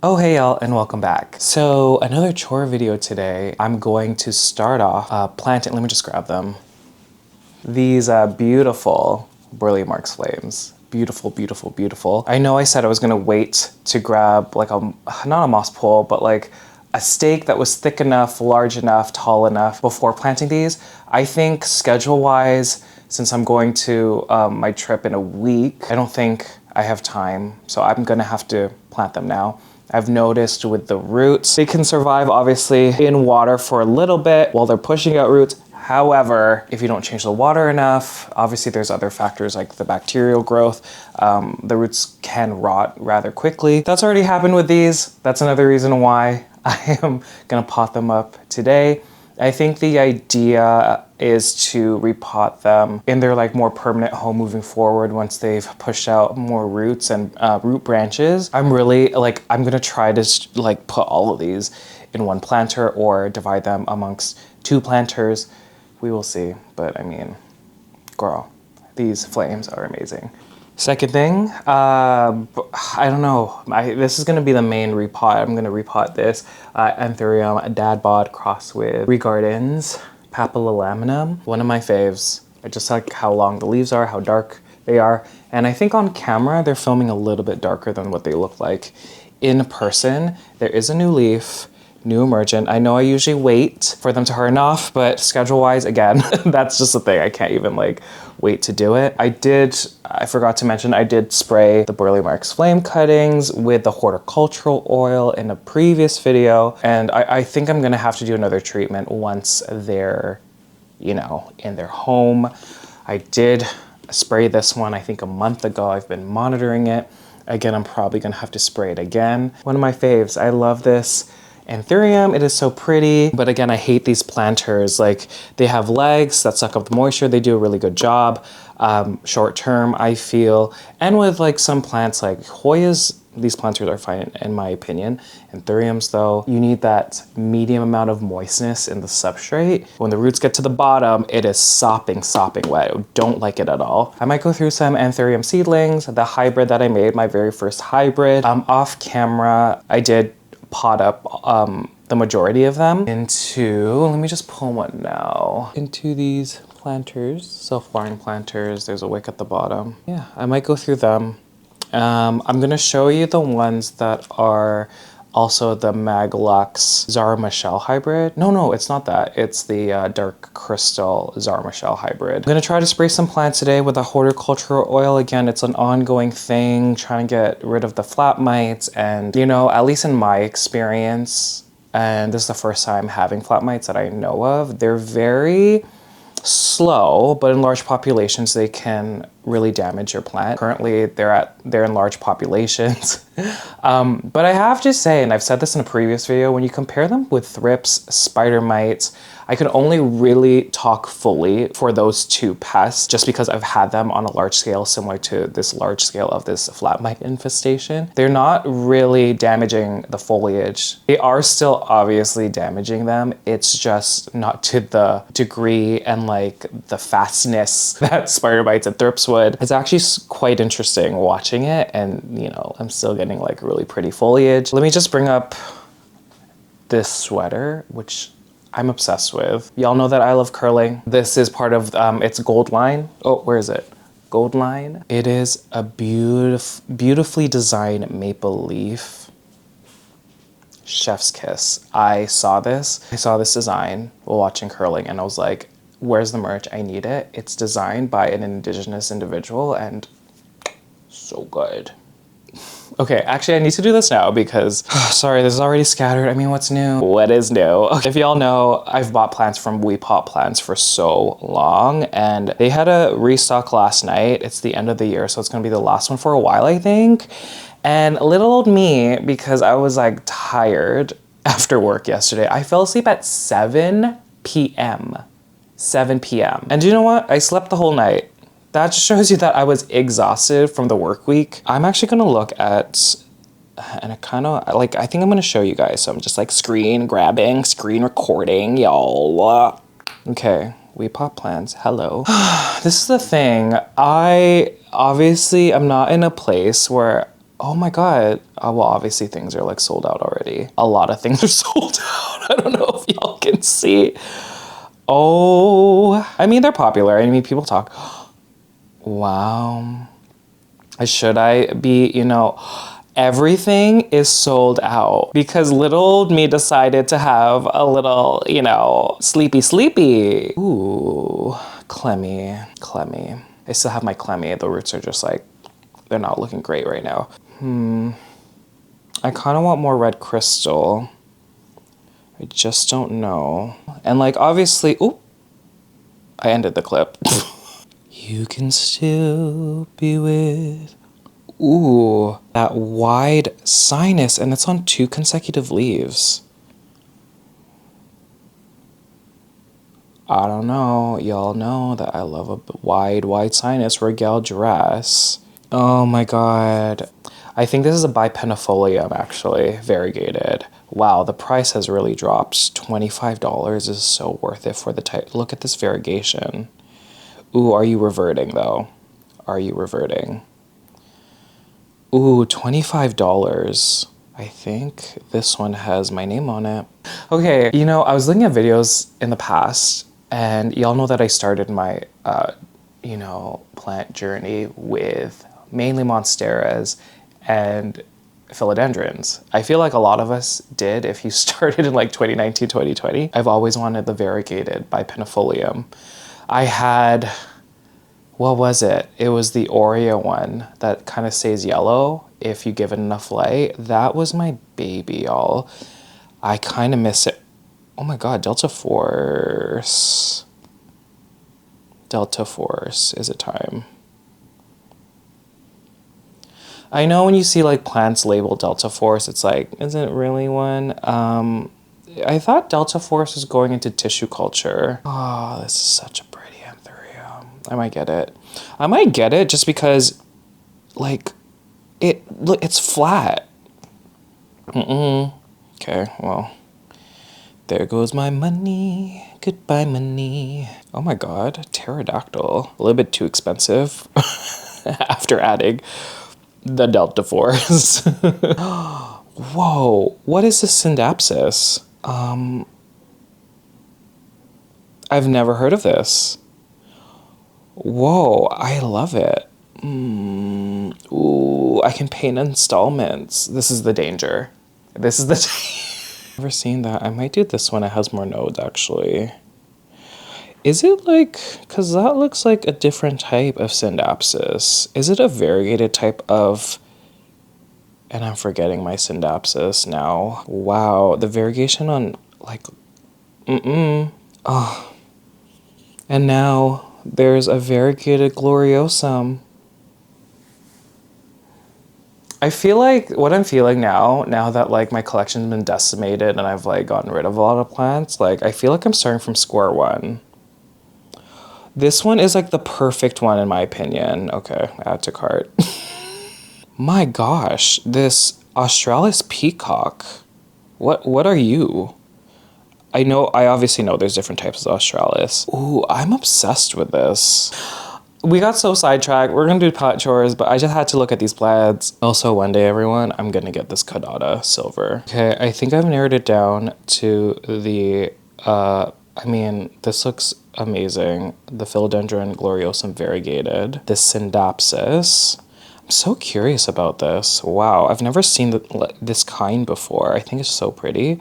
Oh hey y'all, and welcome back. So another chore video today. I'm going to start off planting. Let me just grab them. These beautiful Burle Marx flames. Beautiful, beautiful, beautiful. I know I said I was gonna wait to grab like not a moss pole, but like a stake that was thick enough, large enough, tall enough before planting these. I think schedule-wise, since I'm going to my trip in a week, I don't think I have time. So I'm gonna have to plant them now. I've noticed with the roots, they can survive obviously in water for a little bit while they're pushing out roots. However, if you don't change the water enough, obviously there's other factors like the bacterial growth. The roots can rot rather quickly. That's already happened with these. That's another reason why I am gonna pot them up today. I think the idea is to repot them in their like more permanent home moving forward once they've pushed out more roots and root branches. I'm gonna try to like put all of these in one planter or divide them amongst two planters. We will see, but I mean, girl, these flames are amazing. Second thing, I don't know. This is gonna be the main repot. I'm gonna repot this Anthurium Dadbod crossed with Regardens Papillolaminum. One of my faves. I just like how long the leaves are, how dark they are. And I think on camera, they're filming a little bit darker than what they look like. In person, there is a new leaf, new emergent. I know I usually wait for them to harden off, but schedule-wise, again, that's just the thing. I can't even like wait to do it. I forgot to mention, I did spray the Burle Marx flame cuttings with the horticultural oil in a previous video. And I think I'm gonna have to do another treatment once they're, you know, in their home. I did spray this one, I think a month ago. I've been monitoring it. Again, I'm probably gonna have to spray it again. One of my faves, I love this Anthurium. It is so pretty, but again, I hate these planters. Like, they have legs that suck up the moisture. They do a really good job short term, I feel. And with like some plants like Hoyas, these planters are fine in my opinion. Anthuriums though, you need that medium amount of moistness in the substrate. When the roots get to the bottom, it is sopping wet. I don't like it at all. I might go through some Anthurium seedlings, the hybrid that I made, my very first hybrid. Off camera, I did pot up the majority of them into, let me just pull one now, into these planters, self-watering planters. There's a wick at the bottom. Yeah, I might go through them. I'm gonna show you the ones that are also the Maglux Zara Michelle hybrid. No, it's not that. It's the dark crystal Zara Michelle hybrid. I'm gonna try to spray some plants today with a horticultural oil. Again, it's an ongoing thing, trying to get rid of the flat mites. And you know, at least in my experience, and this is the first time having flat mites that I know of, they're very slow, but in large populations, they can really damage your plant. Currently, they're in large populations. But I have to say, and I've said this in a previous video, when you compare them with thrips, spider mites, I can only really talk fully for those two pests just because I've had them on a large scale similar to this large scale of this flat mite infestation. They're not really damaging the foliage. They are still obviously damaging them. It's just not to the degree and like the fastness that spider mites and thrips would. It's actually quite interesting watching it, and you know, I'm still getting like really pretty foliage. Let me just bring up this sweater, which I'm obsessed with. Y'all know that I love curling. This is part of its gold line. Oh, where is it? Gold line. It is a beautifully designed maple leaf. Chef's kiss. I saw this design while watching curling, and I was like, where's the merch? I need it. It's designed by an indigenous individual and so good. Okay, actually I need to do this now because, sorry, this is already scattered. I mean, what's new? What is new? Okay, if y'all know, I've bought plants from repot plants for so long, and they had a restock last night. It's the end of the year, so it's gonna be the last one for a while, I think. And little old me, because I was like tired after work yesterday, I fell asleep at 7 p.m. 7 p.m. And do you know what? I slept the whole night. That just shows you that I was exhausted from the work week. I'm actually gonna look at, and I kind of, like, I think I'm gonna show you guys. So I'm just like screen grabbing, screen recording, y'all. Okay, repot plants, hello. This is the thing. I obviously am not in a place where Oh my God. Well, obviously things are like sold out already. A lot of things are sold out. I don't know if y'all can see. Oh, I mean, they're popular. I mean, people talk. Wow. Should I be, everything is sold out because little old me decided to have a little, sleepy. Ooh, clemmy. I still have my clemmy. The roots are just like, they're not looking great right now. I kind of want more red crystal. I just don't know. And like, obviously, ooh, I ended the clip. You can still be with, ooh, that wide sinus, and it's on 2 consecutive leaves. I don't know. Y'all know that I love a wide sinus regale dress. Oh my God. I think this is a bipenifolium, actually, variegated. Wow, the price has really dropped. $25 is so worth it for the type. Look at this variegation. Ooh, are you reverting, though? Are you reverting? Ooh, $25. I think this one has my name on it. Okay, I was looking at videos in the past, and y'all know that I started my, plant journey with mainly monsteras and philodendrons. I feel like a lot of us did if you started in like 2019, 2020. I've always wanted the variegated bipenifolium. I had, what was it? It was the Oreo one that kind of stays yellow if you give it enough light. That was my baby, y'all. I kind of miss it. Oh my God, Delta Force. Delta Force, is it time? I know when you see like plants labeled Delta Force, it's like, is it really one? I thought Delta Force was going into tissue culture. Oh, this is such a pretty Anthurium. I might get it. I might get it just because, like, it's flat. Okay, well, there goes my money. Goodbye, money. Oh my God, pterodactyl. A little bit too expensive after adding the Delta Force. Whoa, what is this syndapsis? I've never heard of this. Whoa, I love it. Ooh, I can paint installments. This is the danger. This is the never seen that. I might do this one. It has more nodes, actually. Is it like, because that looks like a different type of syndapsis. Is it a variegated type of, and I'm forgetting my syndapsis now. Wow, the variegation on like, Oh. And now there's a variegated gloriosum. I feel like what I'm feeling now that like my collection's been decimated and I've like gotten rid of a lot of plants, like I feel like I'm starting from square one. This one is like the perfect one in my opinion. Okay, add to cart. My gosh, this Australis peacock. What are you? I obviously know there's different types of Australis. Ooh, I'm obsessed with this. We got so sidetracked. We're gonna do pot chores, but I just had to look at these plaids. Also, one day, everyone, I'm gonna get this Kadada silver. Okay, I think I've narrowed it down to the, this looks amazing. The Philodendron gloriosum variegated. This syndapsis. I'm so curious about this. Wow, I've never seen this kind before. I think it's so pretty.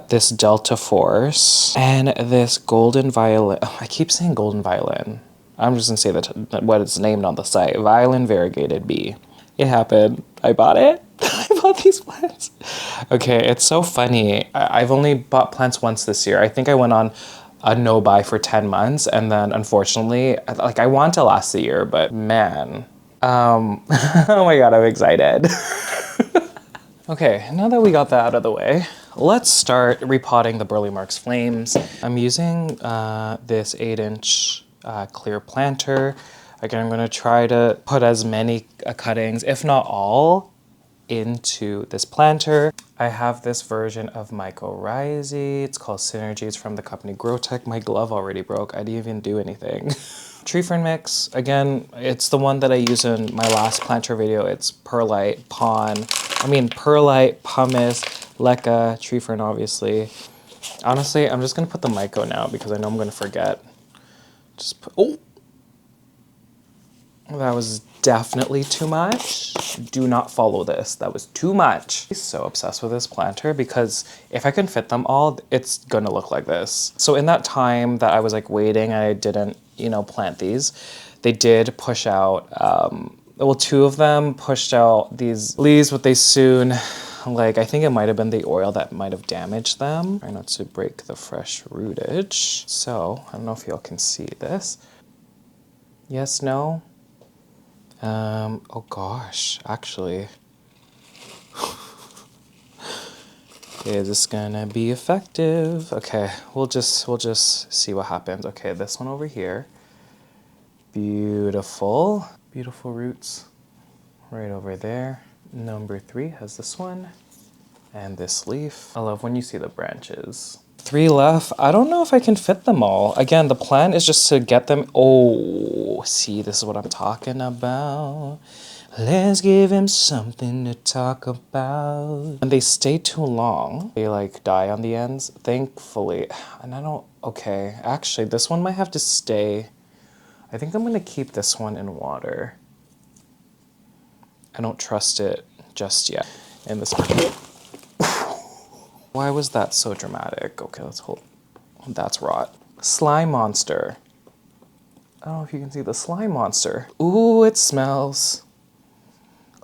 This Delta Force, and this Golden Violin. Oh, I keep saying Golden Violin. I'm just gonna say that what it's named on the site. Violin Variegated B. It happened. I bought it. I bought these plants. Okay, it's so funny. I've only bought plants once this year. I think I went on a no-buy for 10 months, and then unfortunately, like I want to last the year, but man. Oh my God, I'm excited. Okay, now that we got that out of the way, let's start repotting the Burle Marx flames. I'm using this 8-inch clear planter. Again, I'm gonna try to put as many cuttings, if not all, into this planter. I have this version of mycorrhizae. It's called Synergy. It's from the company Growtech. My glove already broke. I didn't even do anything. Tree fern mix, again, it's the one that I used in my last planter video. It's perlite, perlite, pumice, leca, tree fern, obviously. Honestly, I'm just gonna put the myco now because I know I'm gonna forget. Just put, oh! That was definitely too much. Do not follow this. That was too much. I'm so obsessed with this planter because if I can fit them all, it's gonna look like this. So in that time that I was like waiting, I didn't, plant these. They did push out, well, two of them pushed out these leaves, but they soon, I think it might have been the oil that might have damaged them. Try not to break the fresh rootage. So I don't know if y'all can see this. Yes, no? Oh gosh, actually. Is this gonna be effective? Okay, we'll just see what happens. Okay, this one over here. Beautiful. Beautiful roots right over there. Number 3 has this one and this leaf. I love when you see the branches. 3 left. I don't know if I can fit them all. Again, the plan is just to get them. Oh, see, this is what I'm talking about. Let's give him something to talk about. When they stay too long, they die on the ends, thankfully. And I don't, okay, actually this one might have to stay. I think I'm gonna keep this one in water. I don't trust it just yet. And this one. Why was that so dramatic? Okay, let's hold. That's rot. Slime monster. I don't know if you can see the slime monster. Ooh, it smells.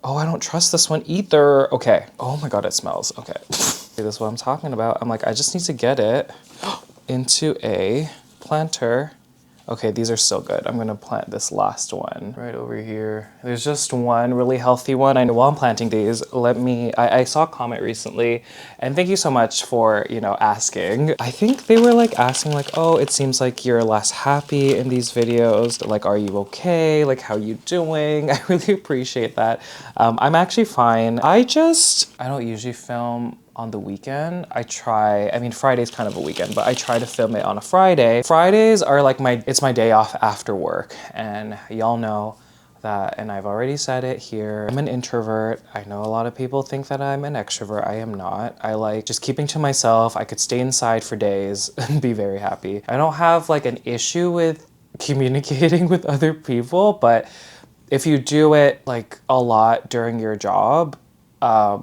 Oh, I don't trust this one either. Okay. Oh my God, it smells. Okay. This is what I'm talking about. I'm like, I just need to get it into a planter. Okay, these are so good. I'm gonna plant this last one right over here. There's just one really healthy one. I know while I'm planting these, I saw a comment recently, and thank you so much for, asking. I think they were asking oh, it seems like you're less happy in these videos. Are you okay? How you doing? I really appreciate that. I'm actually fine. I don't usually film on the weekend. Friday's kind of a weekend, but I try to film it on a Friday. Fridays are it's my day off after work, and y'all know that, and I've already said it here, I'm an introvert. I know a lot of people think that I'm an extrovert. I am not. I like just keeping to myself. I could stay inside for days and be very happy. I don't have an issue with communicating with other people, but if you do it a lot during your job,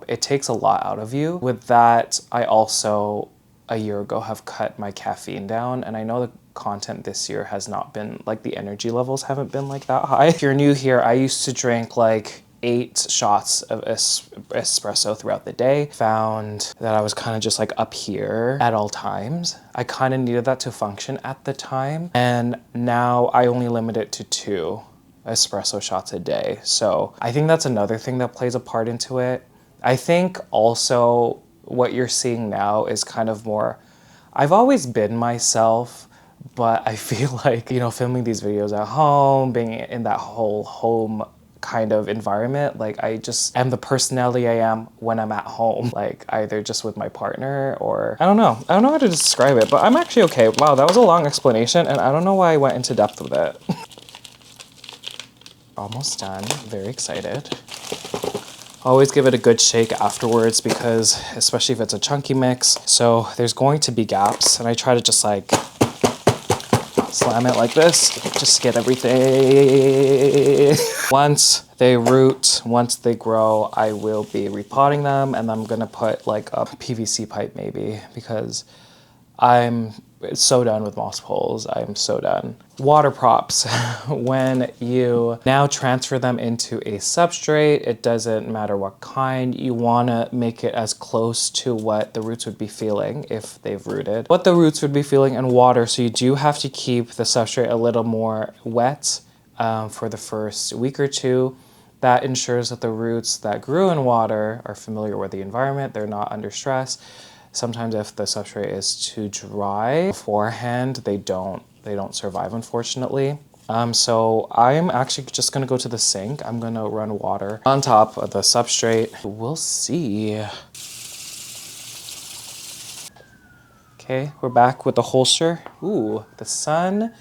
it takes a lot out of you. With that, I also, a year ago, have cut my caffeine down, and I know the content this year has not been, the energy levels haven't been that high. If you're new here, I used to drink 8 shots of espresso throughout the day. Found that I was kind of just up here at all times. I kind of needed that to function at the time, and now I only limit it to 2 espresso shots a day. So I think that's another thing that plays a part into it. I think also what you're seeing now is kind of more, I've always been myself, but I feel filming these videos at home, being in that whole home kind of environment, I just am the personality I am when I'm at home, either just with my partner or, I don't know how to describe it, but I'm actually okay. Wow, that was a long explanation, and I don't know why I went into depth with it. Almost done, very excited. Always give it a good shake afterwards because, especially if it's a chunky mix, so there's going to be gaps, and I try to just slam it like this, just to get everything. Once they root, once they grow, I will be repotting them, and I'm gonna put a PVC pipe maybe, because I'm so done with moss poles. I am so done. Water props. When you now transfer them into a substrate, it doesn't matter what kind, you wanna make it as close to what the roots would be feeling if they've rooted. What the roots would be feeling in water, so you do have to keep the substrate a little more wet for the first week or 2. That ensures that the roots that grew in water are familiar with the environment, they're not under stress. Sometimes if the substrate is too dry beforehand, they don't survive, unfortunately. So I'm actually just gonna go to the sink. I'm gonna run water on top of the substrate. We'll see. Okay, we're back with the holster. Ooh, the sun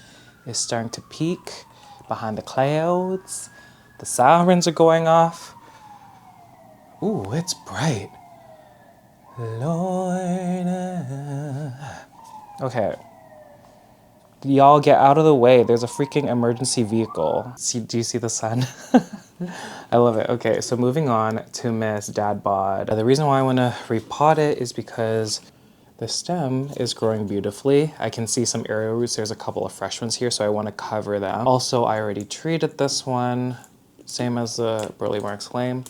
is starting to peek behind the clouds. The sirens are going off. Ooh, it's bright. Lord. Okay. Y'all get out of the way. There's a freaking emergency vehicle. See, do you see the sun? I love it. Okay, so moving on to Miss Dadbod. The reason why I want to repot it is because the stem is growing beautifully. I can see some aerial roots. There's a couple of fresh ones here, so I want to cover them. Also, I already treated this one, same as the Burle Marx flame.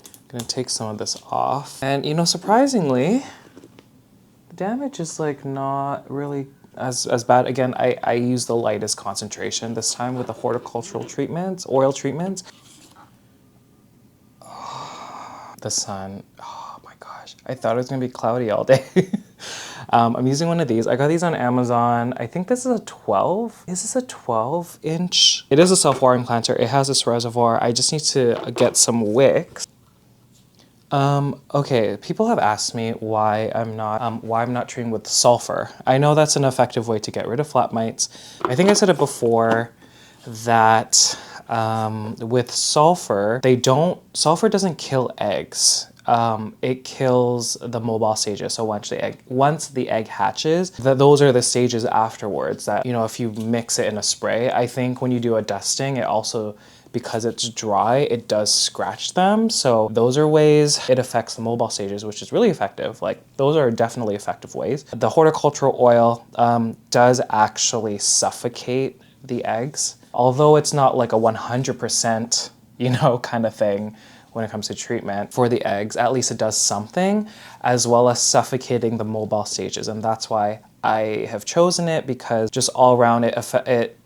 I'm gonna take some of this off. And you know, surprisingly, the damage is like not really as bad. Again, I use the lightest concentration this time with the horticultural treatments, oil treatments. The sun, oh my gosh. I thought it was gonna be cloudy all day. I'm using one of these. I got these on Amazon. I think this is a 12. Is this a 12-inch? It is a self-watering planter. It has this reservoir. I just need to get some wicks. Okay, people have asked me why I'm not treating with sulfur. I know that's an effective way to get rid of flat mites. I think I said it before that with sulfur, sulfur doesn't kill eggs. It kills the mobile stages. So once the egg hatches, those are the stages afterwards that, you know, if you mix it in a spray, I think when you do a dusting, it also, because it's dry, it does scratch them. So those are ways it affects the mobile stages, which is really effective. Like, those are definitely effective ways. The horticultural oil does actually suffocate the eggs, although it's not like a 100%, you know, kind of thing when it comes to treatment for the eggs. At least it does something, as well as suffocating the mobile stages. And that's why I have chosen it, because just all around it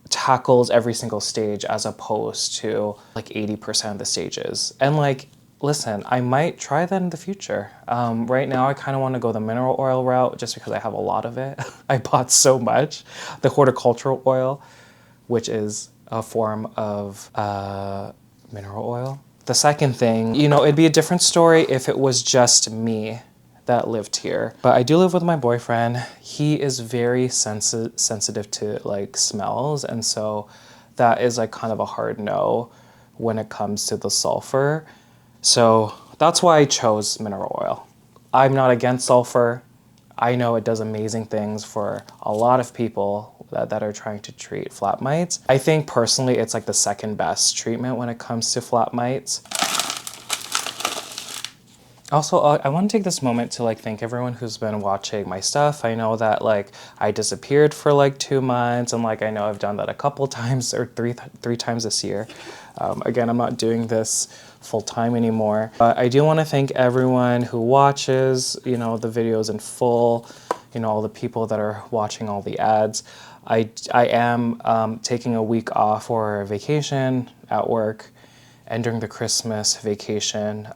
tackles every single stage as opposed to like 80% of the stages. And like, listen, I might try that in the future. Right now I kind of want to go the mineral oil route just because I have a lot of it. I bought so much. The horticultural oil, which is a form of mineral oil. The second thing, you know, it'd be a different story if it was just me that lived here. But I do live with my boyfriend. He is very sensitive to like smells, and so that is like kind of a hard no when it comes to the sulfur. So that's why I chose mineral oil. I'm not against sulfur. I know it does amazing things for a lot of people that are trying to treat flat mites. I think personally it's like the second best treatment when it comes to flat mites. Also, I want to take this moment to like thank everyone who's been watching my stuff. I know that like I disappeared for like 2 months, and like I know I've done that a couple times, or three times this year. Again, I'm not doing this full time anymore, but I do want to thank everyone who watches, you know, the videos in full, you know, all the people that are watching all the ads. I am taking a week off for vacation at work, and during the Christmas vacation,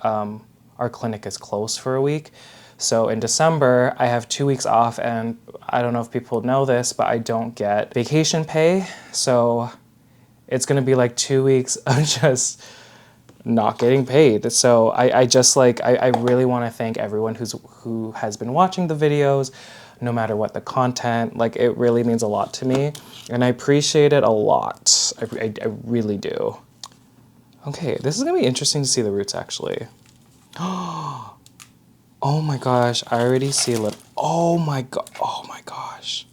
our clinic is closed for a week. So in December, I have 2 weeks off, and I don't know if people know this, but I don't get vacation pay. So it's gonna be like 2 weeks of just not getting paid. So I just like, I really wanna thank everyone who has been watching the videos, no matter what the content. Like, it really means a lot to me, and I appreciate it a lot. I really do. Okay, this is gonna be interesting to see the roots actually. Oh my gosh, I already see it. Oh my gosh.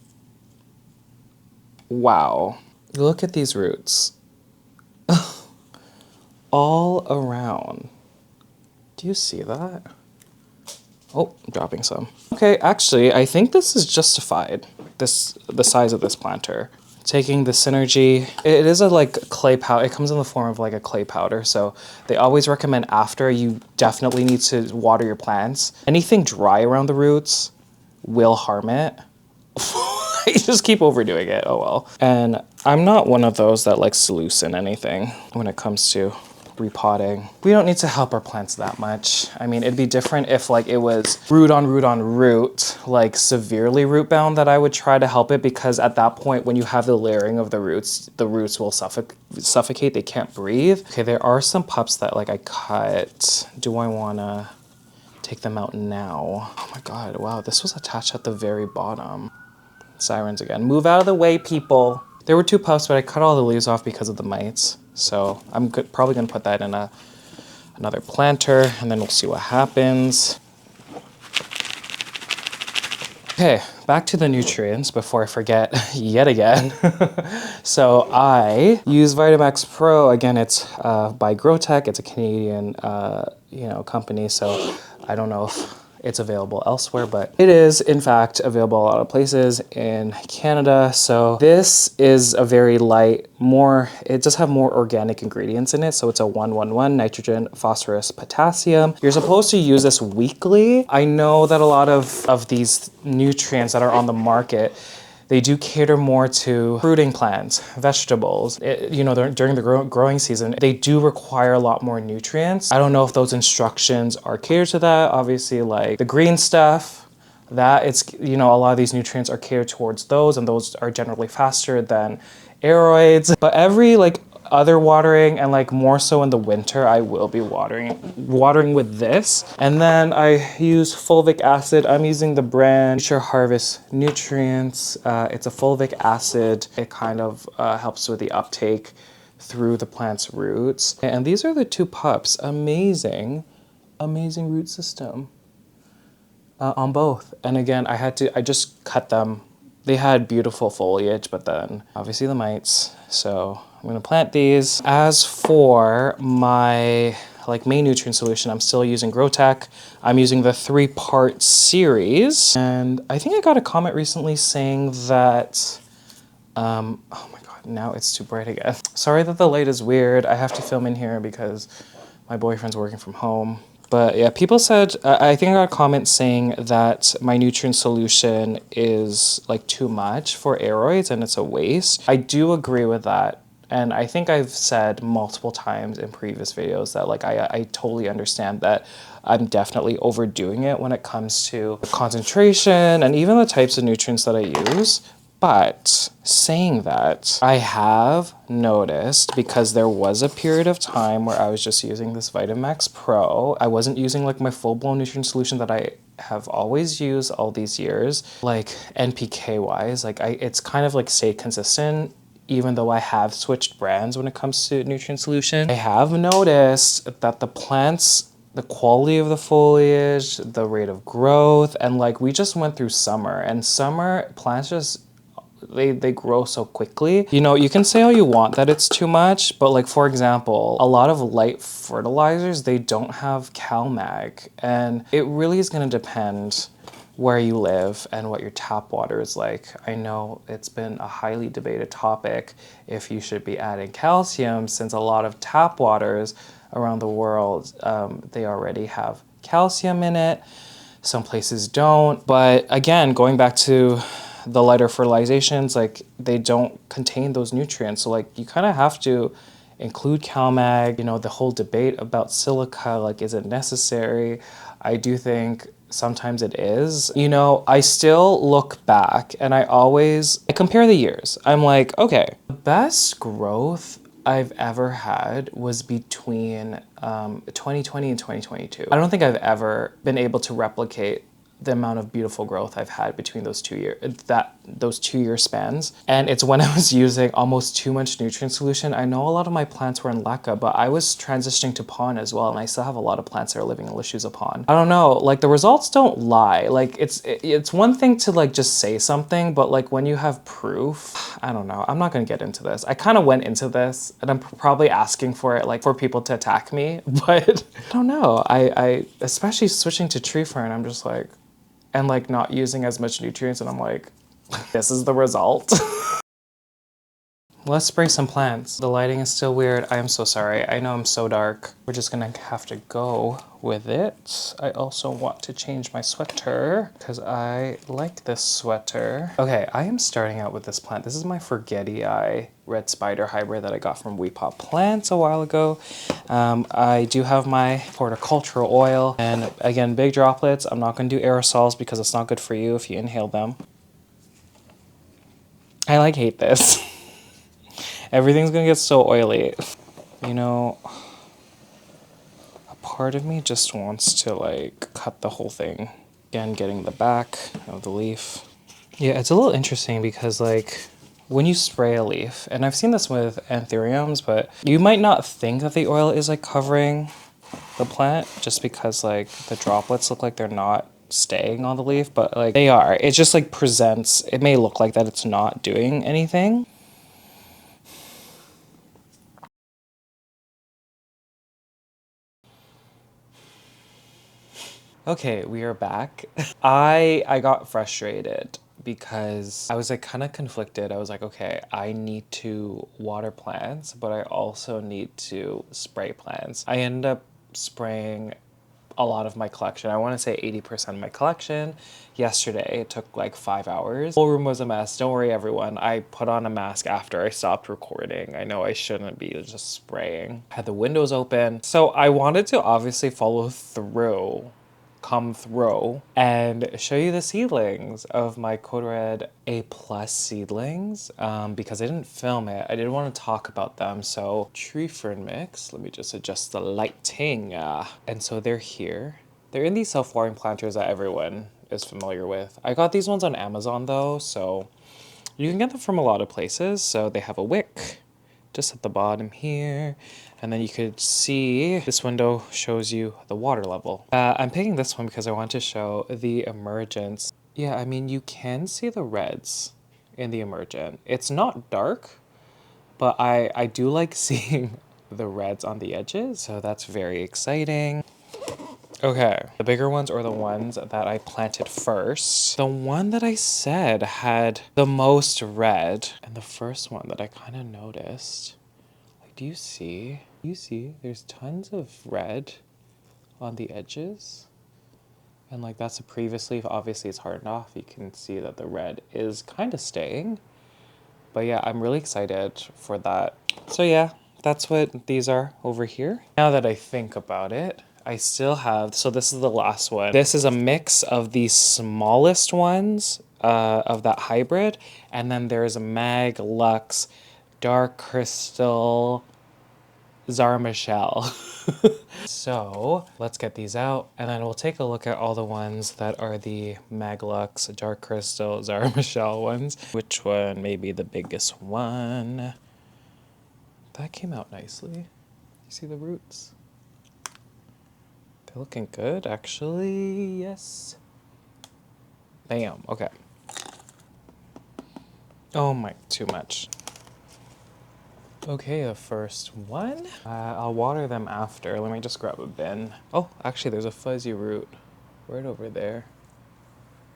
Wow. Look at these roots. All around. Do you see that? Oh, I'm dropping some. Okay, actually, I think this is justified. The size of this planter. Taking the Synergy, it is a like clay powder. It comes in the form of like a clay powder. So they always recommend after, you definitely need to water your plants. Anything dry around the roots will harm it. I just keep overdoing it, oh well. And I'm not one of those that likes to loosen anything when it comes to repotting. We don't need to help our plants that much. I mean, it'd be different if like it was root on root on root, like severely root bound, that I would try to help it, because at that point when you have the layering of the roots will suffocate, they can't breathe. Okay, there are some pups that like I cut. Do I wanna take them out now? Oh my God, wow, this was attached at the very bottom. Sirens again. Move out of the way, people. There were 2 pups, but I cut all the leaves off because of the mites. So I'm probably gonna put that in another planter, and then we'll see what happens. Okay, back to the nutrients before I forget yet again. So I use Vitamax Pro. Again, it's by Growtech. It's a Canadian company, so I don't know if it's available elsewhere, but it is in fact available a lot of places in Canada. So this is a very light, it does have more organic ingredients in it. So it's a 1-1-1 nitrogen, phosphorus, potassium. You're supposed to use this weekly. I know that a lot of these nutrients that are on the market, they do cater more to fruiting plants, vegetables. During the growing season, they do require a lot more nutrients. I don't know if those instructions are catered to that. Obviously, like the green stuff, that it's, a lot of these nutrients are catered towards those, and those are generally faster than aeroids. But every like other watering, and like more so in the winter, I will be watering with this. And then I use fulvic acid. I'm using the brand Future Harvest Nutrients. It's a fulvic acid. It kind of helps with the uptake through the plant's roots. And these are the 2 pups. Amazing root system on both. And again, I just cut them. They had beautiful foliage, but then obviously the mites. So I'm gonna plant these. As for my main nutrient solution, I'm still using Growtech. I'm using the 3-part series. And I think I got a comment recently saying that, oh my God, now it's too bright again. Sorry that the light is weird. I have to film in here because my boyfriend's working from home. But yeah, people said, I think I got a comment saying that my nutrient solution is like too much for aeroids and it's a waste. I do agree with that. And I think I've said multiple times in previous videos that like I totally understand that I'm definitely overdoing it when it comes to concentration and even the types of nutrients that I use. But saying that, I have noticed, because there was a period of time where I was just using this Vitamax Pro. I wasn't using like my full-blown nutrient solution that I have always used all these years, like NPK wise. Like it's kind of like stayed consistent, even though I have switched brands when it comes to nutrient solution. I have noticed that the plants, the quality of the foliage, the rate of growth, and like we just went through summer, and summer plants just, they grow so quickly. You can say all you want that it's too much, but like for example, a lot of light fertilizers, they don't have CalMag, and it really is going to depend where you live and what your tap water is like. I know it's been a highly debated topic if you should be adding calcium, since a lot of tap waters around the world, they already have calcium in it. Some places don't. But again, going back to the lighter fertilizations, like they don't contain those nutrients. So like you kind of have to include CalMag. The whole debate about silica, like is it necessary? I do think sometimes it is. I still look back and I compare the years. I'm like, okay, the best growth I've ever had was between 2020 and 2022. I don't think I've ever been able to replicate the amount of beautiful growth I've had between those 2 year spans. And it's when I was using almost too much nutrient solution. I know a lot of my plants were in leca, but I was transitioning to pon as well, and I still have a lot of plants that are living in Lechuza pon. I don't know, like the results don't lie. Like it's one thing to like just say something, but like when you have proof, I don't know. I'm not gonna get into this. I kind of went into this, and I'm probably asking for it, like for people to attack me, but I don't know. I especially switching to tree fern, I'm just like, and like not using as much nutrients, and I'm like, this is the result. Let's spray some plants. The lighting is still weird. I am so sorry. I know I'm so dark. We're just gonna have to go with it. I also want to change my sweater because I like this sweater. Okay, I am starting out with this plant. This is my Forgetii red spider hybrid that I got from Repot Plants a while ago. I do have my horticultural oil, and again, big droplets. I'm not gonna do aerosols because it's not good for you if you inhale them. I like hate this. Everything's gonna get so oily. You know, a part of me just wants to like cut the whole thing. Again, getting the back of the leaf. Yeah, it's a little interesting because like when you spray a leaf, and I've seen this with Anthuriums, but you might not think that the oil is like covering the plant just because like the droplets look like they're not staying on the leaf, but like they are. It just like presents, it may look like that it's not doing anything. Okay, we are back. I got frustrated because I was like kind of conflicted. I was like, okay, I need to water plants, but I also need to spray plants. I ended up spraying a lot of my collection. I want to say 80% of my collection. Yesterday, it took like 5 hours. The whole room was a mess. Don't worry, everyone. I put on a mask after I stopped recording. I know I shouldn't be just spraying. I had the windows open. So I wanted to obviously follow through, come through and show you the seedlings of my Code Red A+ seedlings because I didn't film it. I didn't want to talk about them. So tree fern mix, let me just adjust the lighting. And so they're here. They're in these self-watering planters that everyone is familiar with. I got these ones on Amazon though, so you can get them from a lot of places. So they have a wick just at the bottom here. And then you could see this window shows you the water level. I'm picking this one because I want to show the emergence. Yeah, I mean, you can see the reds in the emergent. It's not dark, but I do like seeing the reds on the edges. So that's very exciting. Okay, the bigger ones are the ones that I planted first. The one that I said had the most red, and the first one that I kind of noticed, like, do you see? You see, there's tons of red on the edges. And like that's a previous leaf. Obviously it's hardened off. You can see that the red is kind of staying. But yeah, I'm really excited for that. So yeah, that's what these are over here. Now that I think about it, I still have, so this is the last one. This is a mix of the smallest ones of that hybrid. And then there's a Mag Lux Dark Crystal Zara Michelle. So let's get these out and then we'll take a look at all the ones that are the Maglux Dark Crystal Zara Michelle ones. Which one may be the biggest one? That came out nicely. You see the roots? They're looking good, actually. Yes. Bam. Okay. Oh my, too much. Okay, the first one. I'll water them after. Let me just grab a bin. Oh, actually there's a fuzzy root right over there.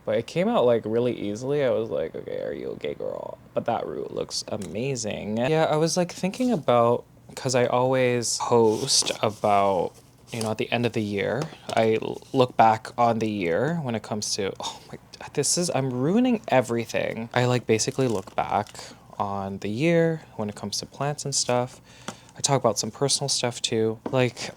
But it came out like really easily. I was like, okay, are you okay, girl? But that root looks amazing. Yeah, I was like thinking about, because I always post about, you know, at the end of the year, I look back on the year when it comes to, oh my, I'm ruining everything. I like basically look back on the year when it comes to plants and stuff. I talk about some personal stuff too. Like,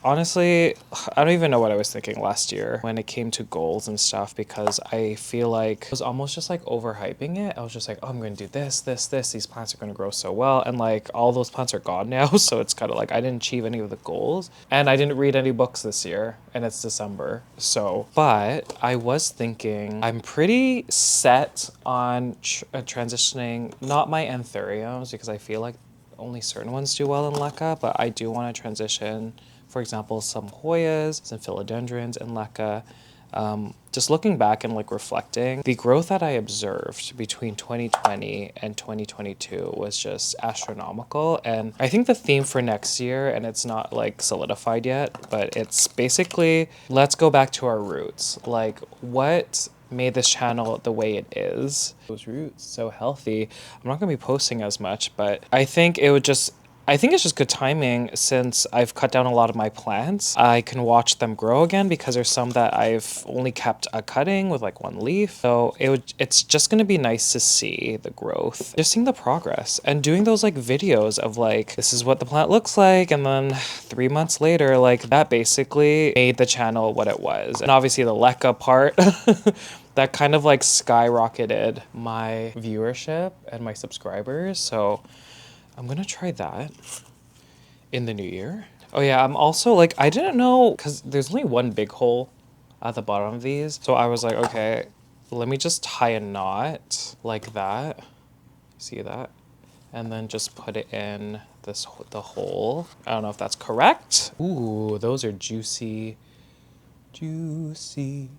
honestly, I don't even know what I was thinking last year when it came to goals and stuff because I feel like I was almost just like overhyping it. I was just like, oh, I'm going to do this, this, this. These plants are going to grow so well. And like all those plants are gone now. So it's kind of like I didn't achieve any of the goals. And I didn't read any books this year and it's December. So, but I was thinking I'm pretty set on transitioning, not my Anthuriums because I feel like only certain ones do well in leca, but I do want to transition, for example, some Hoyas, some philodendrons in leca. just looking back and like reflecting, the growth that I observed between 2020 and 2022 was just astronomical. And I think the theme for next year, and it's not like solidified yet, but it's basically, let's go back to our roots. Like, what made this channel the way it is? Those roots, so healthy. I'm not gonna be posting as much, but I think it's just good timing since I've cut down a lot of my plants. I can watch them grow again because there's some that I've only kept a cutting with like one leaf. So it's just gonna be nice to see the growth, just seeing the progress and doing those like videos of like, this is what the plant looks like. And then 3 months later, like that basically made the channel what it was. And obviously the LECA part, that kind of like skyrocketed my viewership and my subscribers. So I'm gonna try that in the new year. Oh yeah, I'm also like, I didn't know, because there's only one big hole at the bottom of these. So I was like, okay, let me just tie a knot like that. See that? And then just put it in the hole. I don't know if that's correct. Ooh, those are juicy. Juicy.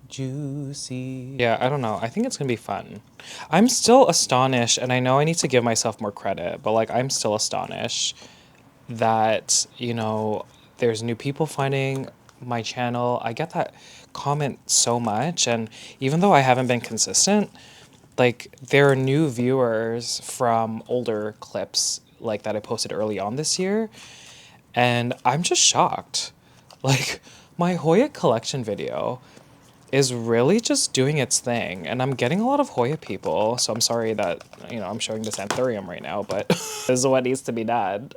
Juicy. Yeah, I don't know. I think it's gonna be fun. I'm still astonished, and I know I need to give myself more credit, but like I'm still astonished that, you know, there's new people finding my channel. I get that comment so much, and even though I haven't been consistent, like there are new viewers from older clips like that I posted early on this year, and I'm just shocked. Like my Hoya collection video is really just doing its thing, and I'm getting a lot of Hoya people, so I'm sorry that, you know, I'm showing this Anthurium right now, but this is what needs to be done.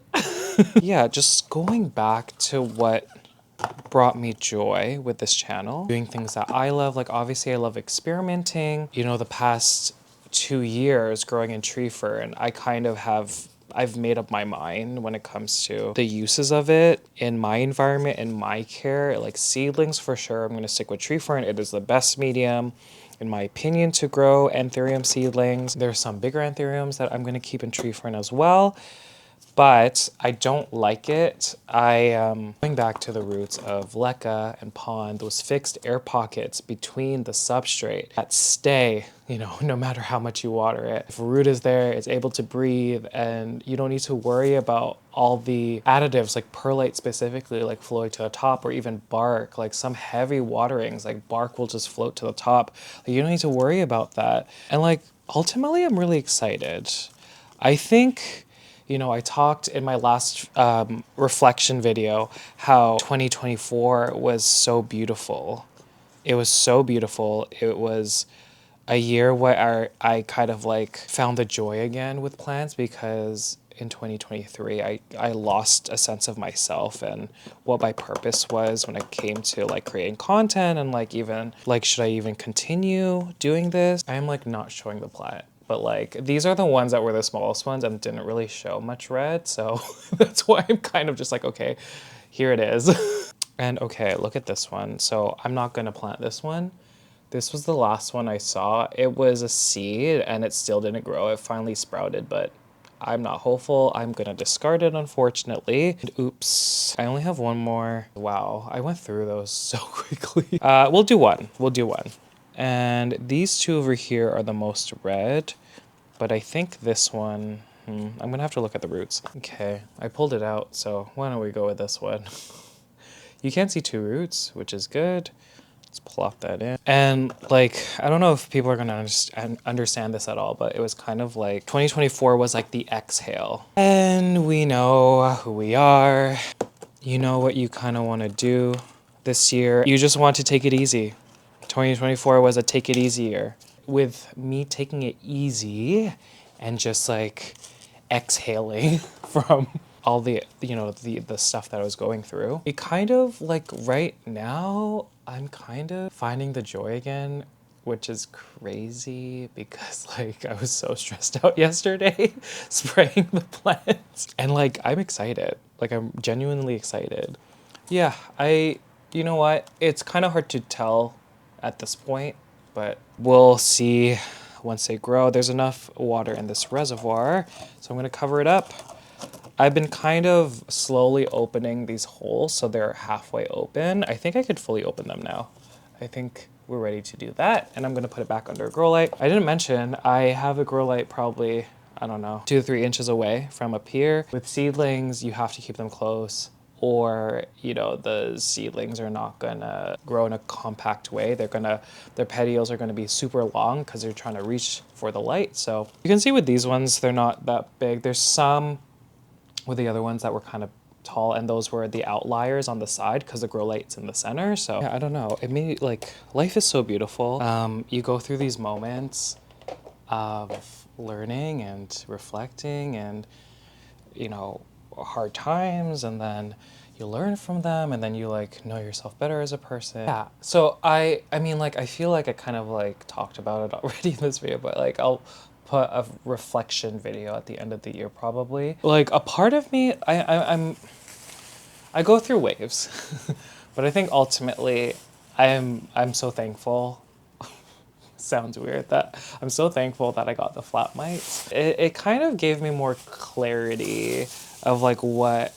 Yeah, just going back to what brought me joy with this channel, doing things that I love. Like obviously I love experimenting. You know, the past 2 years growing in tree fern, I've made up my mind when it comes to the uses of it in my environment, in my care. Like seedlings for sure, I'm going to stick with tree fern. It is the best medium, in my opinion, to grow Anthurium seedlings. There's some bigger Anthuriums that I'm going to keep in tree fern as well, but I don't like it. Going back to the roots of leca and pond, those fixed air pockets between the substrate that stay, you know, no matter how much you water it. If a root is there, it's able to breathe, and you don't need to worry about all the additives like perlite specifically, like flowing to the top, or even bark. Like some heavy waterings, like bark will just float to the top. Like you don't need to worry about that. And like ultimately, I'm really excited. I think, you know, I talked in my last reflection video how 2024 was so beautiful. It was so beautiful. It was a year where I kind of like found the joy again with plants, because in 2023 I lost a sense of myself and what my purpose was when it came to like creating content, and like even like, should I even continue doing this? I am like not showing the plant, but like these are the ones that were the smallest ones and didn't really show much red, so that's why I'm kind of just like, okay, here it is. And okay, look at this one. So I'm not gonna plant this one. This was the last one I saw. It was a seed and it still didn't grow. It finally sprouted, but I'm not hopeful. I'm gonna discard it, unfortunately. And oops, I only have one more. Wow, I went through those so quickly. We'll do one. And these two over here are the most red, but I think this one, I'm gonna have to look at the roots. Okay, I pulled it out, so why don't we go with this one? You can't see 2 roots, which is good. Let's plop that in. And like, I don't know if people are gonna understand this at all, but it was kind of like 2024 was like the exhale. And we know who we are. You know what you kind of want to do this year. You just want to take it easy. 2024 was a take it easy year. With me taking it easy and just like exhaling from all the, you know, the stuff that I was going through, it kind of like right now I'm kind of finding the joy again, which is crazy because like I was so stressed out yesterday spraying the plants, and like I'm excited. Like I'm genuinely excited. Yeah, you know what? It's kind of hard to tell at this point, but we'll see once they grow. There's enough water in this reservoir, so I'm gonna cover it up. I've been kind of slowly opening these holes so they're halfway open. I think I could fully open them now. I think we're ready to do that. And I'm gonna put it back under a grow light. I didn't mention, I have a grow light probably, I don't know, 2 to 3 inches away from up here. With seedlings, you have to keep them close, or, you know, the seedlings are not gonna grow in a compact way. Their petioles are gonna be super long because they're trying to reach for the light. So you can see with these ones, they're not that big. There's some with the other ones that were kind of tall, and those were the outliers on the side because the grow light's in the center. So yeah, I don't know. It made, like, life is so beautiful. You go through these moments of learning and reflecting and, you know, hard times, and then you learn from them, and then you like know yourself better as a person. Yeah. So I mean, like, I feel like I kind of like talked about it already in this video, but like I'll put a reflection video at the end of the year probably. Like, a part of me, I go through waves, but I think ultimately I'm so thankful. Sounds weird that I'm so thankful that I got the flat mites. It kind of gave me more clarity of like what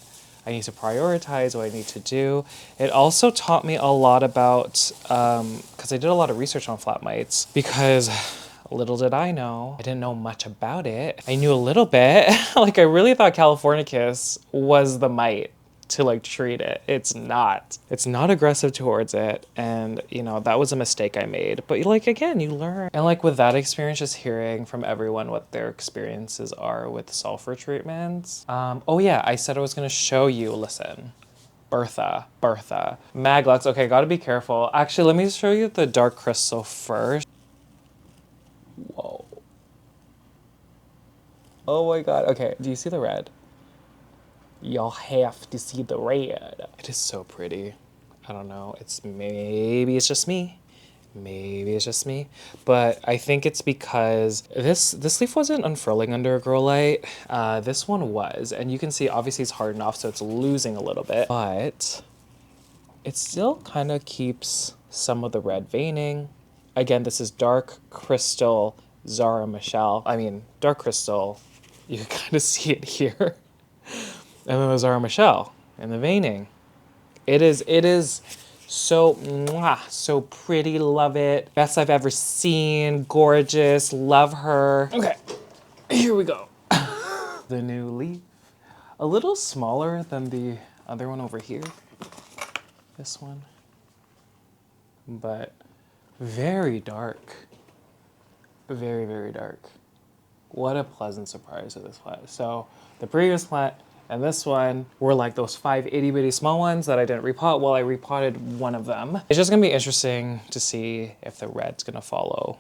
I need to prioritize, what I need to do. It also taught me a lot about, because I did a lot of research on flat mites, because little did I know, I didn't know much about it. I knew a little bit. Like, I really thought Californicus was the mite to like treat it. It's not aggressive towards it, and you know, that was a mistake I made. But like, again, you learn. And like with that experience, just hearing from everyone what their experiences are with sulfur treatments. Oh yeah, I said I was gonna show you, listen, Bertha, Maglux. Okay, gotta be careful. Actually, let me show you the dark crystal first. Whoa. Oh my God, okay, do you see the red? Y'all have to see the red. It is so pretty. I don't know. Maybe it's just me. Maybe it's just me. But I think it's because this leaf wasn't unfurling under a grow light. This one was. And you can see, obviously it's hardened off, so it's losing a little bit. But it still kind of keeps some of the red veining. Again, this is dark crystal Zara Michelle. I mean, dark crystal, you can kind of see it here. And then there's our Michelle and the veining. It is so mwah, so pretty. Love it. Best I've ever seen. Gorgeous. Love her. Okay, here we go. The new leaf. A little smaller than the other one over here. This one. But very dark. Very, very dark. What a pleasant surprise with this plant. So the previous plant and this one were like those 5 itty bitty small ones that I didn't repot. Well, I repotted one of them. It's just gonna be interesting to see if the red's gonna follow,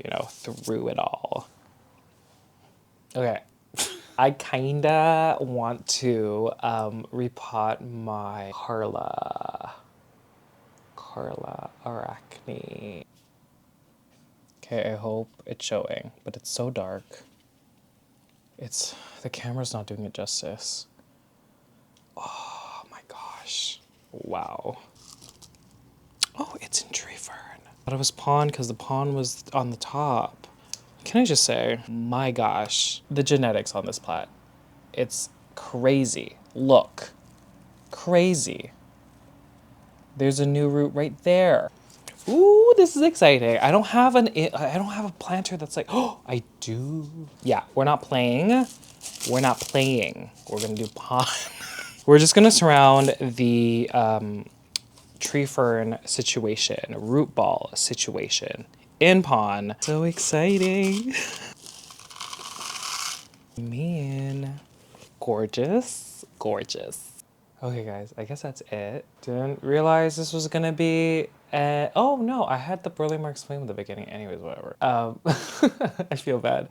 you know, through it all. Okay. I kinda want to repot my Carla Arachne. Okay, I hope it's showing, but it's so dark. The camera's not doing it justice. Oh my gosh. Wow. Oh, it's in tree fern. I thought it was pond because the pond was on the top. Can I just say, my gosh, the genetics on this plant, it's crazy. Look, crazy. There's a new root right there. Ooh, this is exciting. I don't have a planter that's like, oh, I do. Yeah, we're not playing. We're gonna do pond. We're just gonna surround the tree fern situation, root ball situation in pond. So exciting. Man, gorgeous, gorgeous. Okay guys, I guess that's it. Didn't realize this was gonna be, oh no, I had the Burle Marx flame at the beginning anyways, whatever. I feel bad.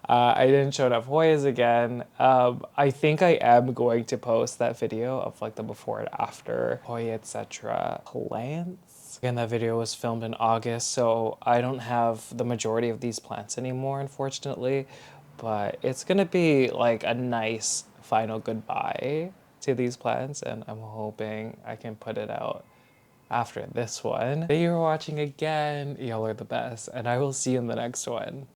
I didn't show enough Hoyas again. I think I am going to post that video of like the before and after Hoya, etc. plants. Again, that video was filmed in August, so I don't have the majority of these plants anymore, unfortunately, but it's gonna be like a nice final goodbye to these plants, and I'm hoping I can put it out after this one. Thank you for watching again. Y'all are the best, and I will see you in the next one.